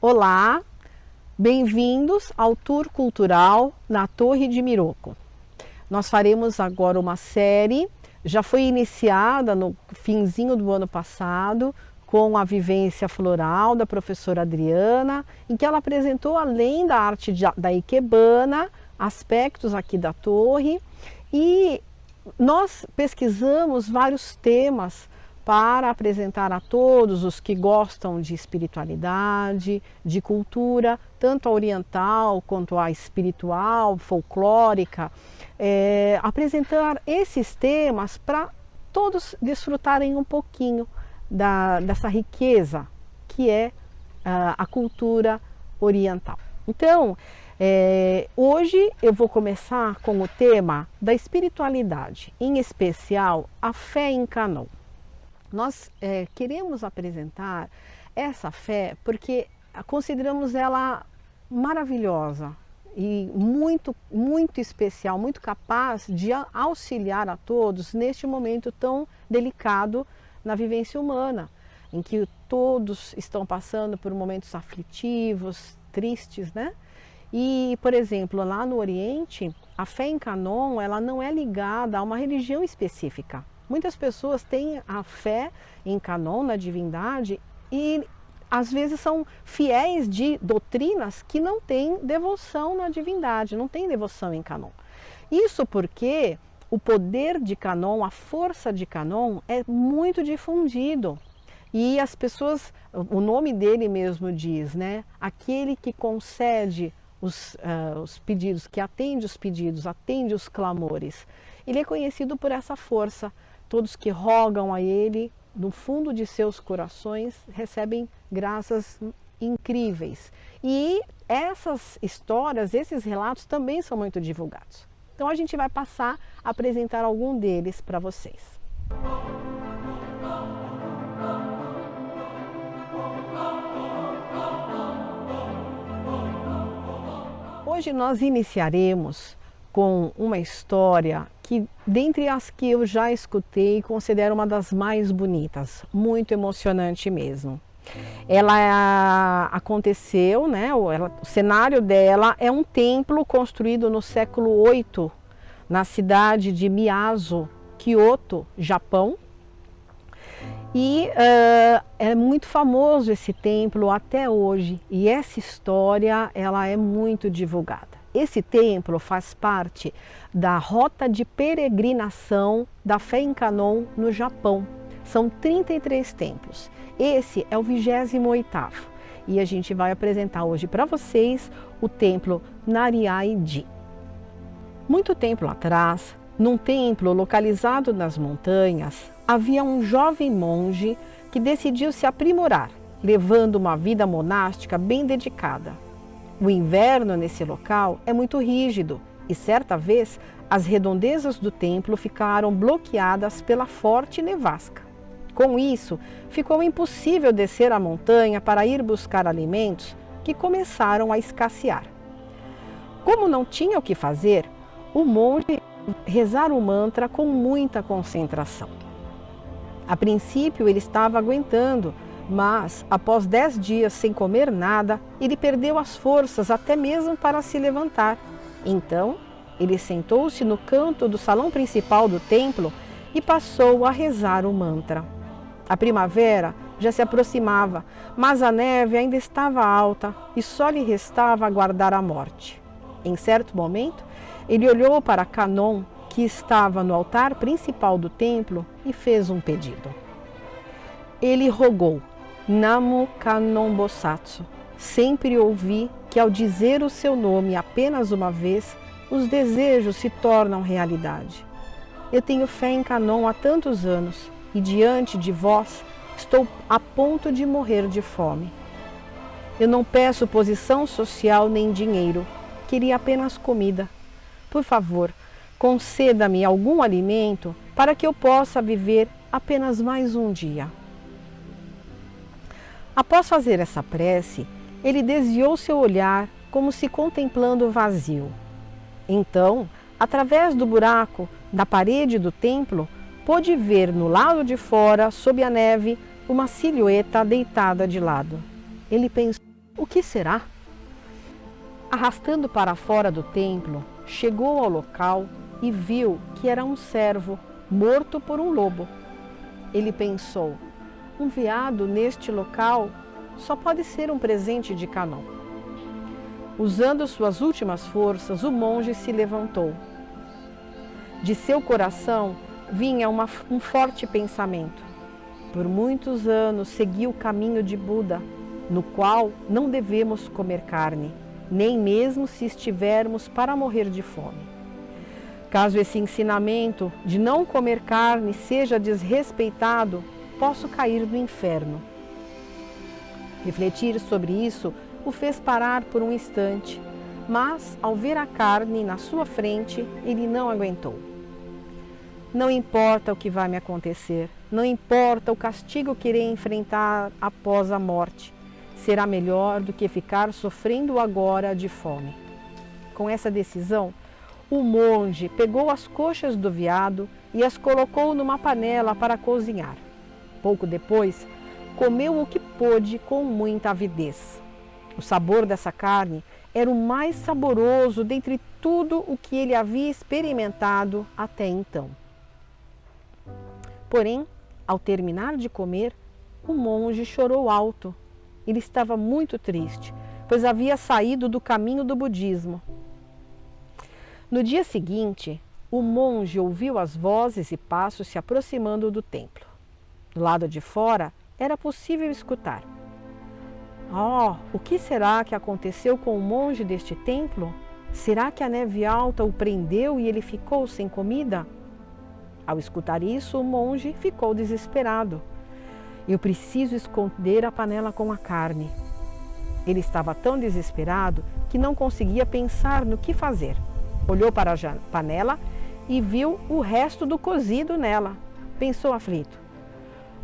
Olá, bem-vindos ao Tour Cultural na Torre de Miroco. Nós faremos agora uma série, já foi iniciada no finzinho do ano passado, com a vivência floral da professora Adriana, em que ela apresentou, além da arte da ikebana, aspectos aqui da torre, e nós pesquisamos vários temas para apresentar a todos os que gostam de espiritualidade, de cultura, tanto a oriental quanto a espiritual, folclórica, apresentar esses temas para todos desfrutarem um pouquinho dessa riqueza que é a cultura oriental. Então, hoje eu vou começar com o tema da espiritualidade, em especial a fé em Kanon. Nós queremos apresentar essa fé porque consideramos ela maravilhosa e muito, muito especial, muito capaz de auxiliar a todos neste momento tão delicado na vivência humana, em que todos estão passando por momentos aflitivos, tristes, né? E, por exemplo, lá no Oriente, a fé em Kanon, ela não é ligada a uma religião específica. Muitas pessoas têm a fé em Kanon, na divindade, e às vezes são fiéis de doutrinas que não têm devoção na divindade, não têm devoção em Kanon. Isso porque o poder de Kanon, a força de Kanon é muito difundido. E as pessoas, o nome dele mesmo diz, né? Aquele que concede os pedidos, que atende os pedidos, atende os clamores. Ele é conhecido por essa força. Todos que rogam a Ele, no fundo de seus corações, recebem graças incríveis. E essas histórias, esses relatos também são muito divulgados. Então a gente vai passar a apresentar algum deles para vocês. Hoje nós iniciaremos com uma história que, dentre as que eu já escutei, considero uma das mais bonitas, muito emocionante mesmo. Ela aconteceu, né? O cenário dela é um templo construído no século VIII, na cidade de Miyazu, Kyoto, Japão. E é muito famoso esse templo até hoje, e essa história ela é muito divulgada. Esse templo faz parte da rota de peregrinação da fé em Kanon no Japão. São 33 templos. Esse é o 28º e a gente vai apresentar hoje para vocês o templo Nariai-ji. Muito tempo atrás, num templo localizado nas montanhas, havia um jovem monge que decidiu se aprimorar, levando uma vida monástica bem dedicada. O inverno nesse local é muito rígido e certa vez as redondezas do templo ficaram bloqueadas pela forte nevasca. Com isso, ficou impossível descer a montanha para ir buscar alimentos que começaram a escassear. Como não tinha o que fazer, o monge rezar o mantra com muita concentração. A princípio ele estava aguentando, mas após 10 dias sem comer nada, ele perdeu as forças até mesmo para se levantar. Então, ele sentou-se no canto do salão principal do templo e passou a rezar o mantra. A primavera já se aproximava, mas a neve ainda estava alta e só lhe restava aguardar a morte. Em certo momento, ele olhou para Kanon, que estava no altar principal do templo, e fez um pedido. Ele rogou: Namo Kanon Bosatsu. Sempre ouvi que ao dizer o seu nome apenas uma vez, os desejos se tornam realidade. Eu tenho fé em Kanon há tantos anos e diante de vós estou a ponto de morrer de fome. Eu não peço posição social nem dinheiro, queria apenas comida. Por favor, conceda-me algum alimento para que eu possa viver apenas mais um dia. Após fazer essa prece, ele desviou seu olhar como se contemplando o vazio. Então, através do buraco da parede do templo, pôde ver no lado de fora, sob a neve, uma silhueta deitada de lado. Ele pensou: O que será? Arrastando para fora do templo, chegou ao local e viu que era um cervo morto por um lobo. Ele pensou: um veado neste local só pode ser um presente de Canon. Usando suas últimas forças, o monge se levantou. De seu coração vinha um forte pensamento. Por muitos anos segui o caminho de Buda, no qual não devemos comer carne, nem mesmo se estivermos para morrer de fome. Caso esse ensinamento de não comer carne seja desrespeitado, posso cair no inferno. Refletir sobre isso o fez parar por um instante, mas ao ver a carne na sua frente, ele não aguentou. Não importa o que vai me acontecer, não importa o castigo que irei enfrentar após a morte, será melhor do que ficar sofrendo agora de fome. Com essa decisão, o monge pegou as coxas do veado e as colocou numa panela para cozinhar. Pouco depois, comeu o que pôde com muita avidez. O sabor dessa carne era o mais saboroso dentre tudo o que ele havia experimentado até então. Porém, ao terminar de comer, o monge chorou alto. Ele estava muito triste, pois havia saído do caminho do budismo. No dia seguinte, o monge ouviu as vozes e passos se aproximando do templo. Do lado de fora, era possível escutar: "Oh, o que será que aconteceu com o monge deste templo? Será que a neve alta o prendeu e ele ficou sem comida?" Ao escutar isso, o monge ficou desesperado. "Eu preciso esconder a panela com a carne." Ele estava tão desesperado que não conseguia pensar no que fazer. Olhou para a panela e viu o resto do cozido nela. Pensou aflito: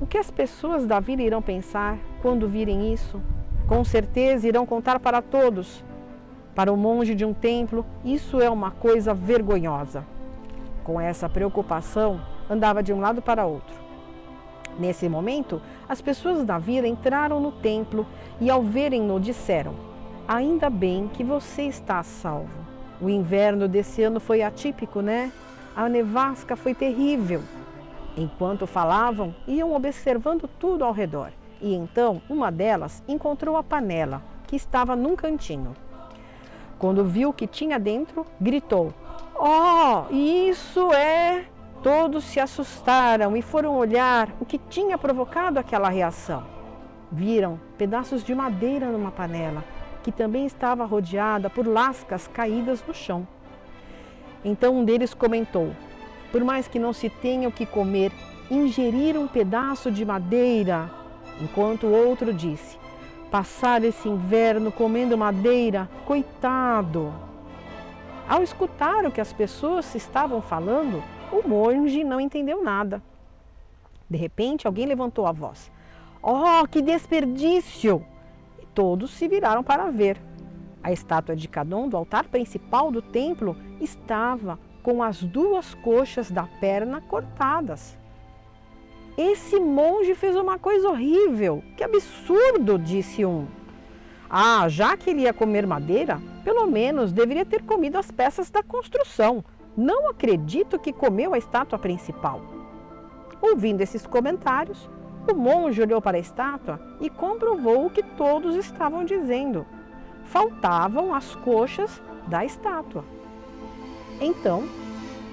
o que as pessoas da vila irão pensar quando virem isso? Com certeza irão contar para todos. Para o monge de um templo, isso é uma coisa vergonhosa. Com essa preocupação, andava de um lado para outro. Nesse momento, as pessoas da vila entraram no templo e, ao verem-no, disseram: "Ainda bem que você está a salvo. O inverno desse ano foi atípico, né? A nevasca foi terrível." Enquanto falavam, iam observando tudo ao redor. E então, uma delas encontrou a panela, que estava num cantinho. Quando viu o que tinha dentro, gritou: "Oh, isso é!" Todos se assustaram e foram olhar o que tinha provocado aquela reação. Viram pedaços de madeira numa panela, que também estava rodeada por lascas caídas no chão. Então um deles comentou: "Por mais que não se tenha o que comer, ingerir um pedaço de madeira." Enquanto o outro disse: "Passar esse inverno comendo madeira, coitado." Ao escutar o que as pessoas estavam falando, o monge não entendeu nada. De repente, alguém levantou a voz: "Oh, que desperdício!" E todos se viraram para ver. A estátua de Canon do altar principal do templo estava com as duas coxas da perna cortadas. "Esse monge fez uma coisa horrível! Que absurdo!" disse um. "Ah, já que ele ia comer madeira, pelo menos deveria ter comido as peças da construção. Não acredito que comeu a estátua principal." Ouvindo esses comentários, o monge olhou para a estátua e comprovou o que todos estavam dizendo. Faltavam as coxas da estátua. Então,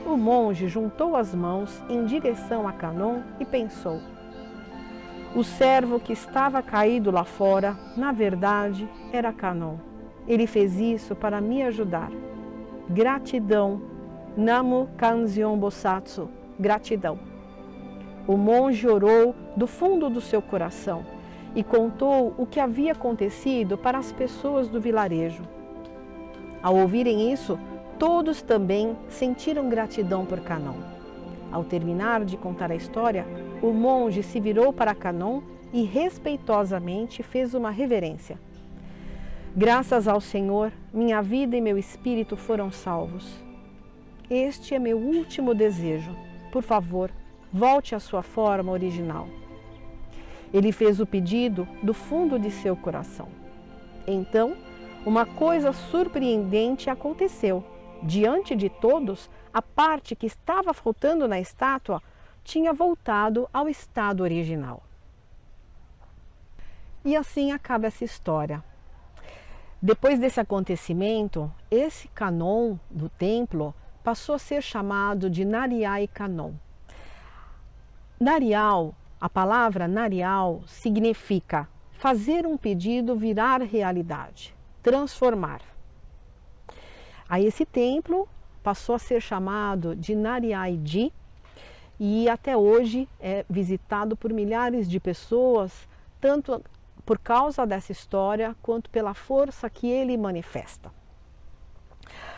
o monge juntou as mãos em direção a Canon e pensou: o servo que estava caído lá fora, na verdade, era Canon. Ele fez isso para me ajudar. Gratidão. Namo Kanzeon Bosatsu. Gratidão. O monge orou do fundo do seu coração e contou o que havia acontecido para as pessoas do vilarejo. Ao ouvirem isso, todos também sentiram gratidão por Canon. Ao terminar de contar a história, o monge se virou para Canon e respeitosamente fez uma reverência. "Graças ao Senhor, minha vida e meu espírito foram salvos. Este é meu último desejo. Por favor, volte à sua forma original." Ele fez o pedido do fundo de seu coração. Então, uma coisa surpreendente aconteceu. Diante de todos, a parte que estava faltando na estátua tinha voltado ao estado original. E assim acaba essa história. Depois desse acontecimento, esse Kannon do templo passou a ser chamado de Nariai Kannon. Narial, a palavra Narial significa fazer um pedido virar realidade, transformar. Aí esse templo passou a ser chamado de Nariai-ji e até hoje é visitado por milhares de pessoas, tanto por causa dessa história quanto pela força que ele manifesta.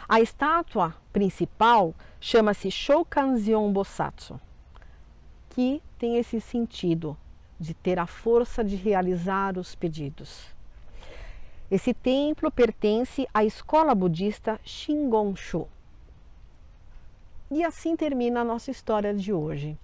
A estátua principal chama-se Shokanzion Bosatsu, que tem esse sentido de ter a força de realizar os pedidos. Esse templo pertence à escola budista Shingon-shu. E assim termina a nossa história de hoje.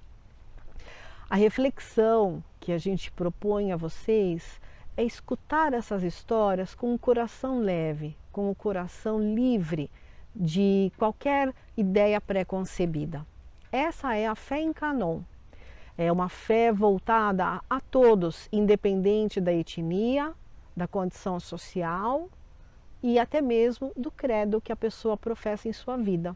A reflexão que a gente propõe a vocês é escutar essas histórias com o coração leve, com o coração livre de qualquer ideia pré-concebida. Essa é a fé em Kannon. É uma fé voltada a todos, independente da etnia, da condição social e até mesmo do credo que a pessoa professa em sua vida.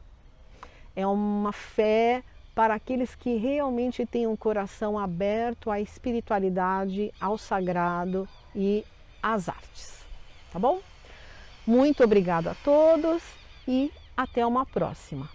É uma fé para aqueles que realmente têm um coração aberto à espiritualidade, ao sagrado e às artes. Tá bom? Muito obrigada a todos e até uma próxima.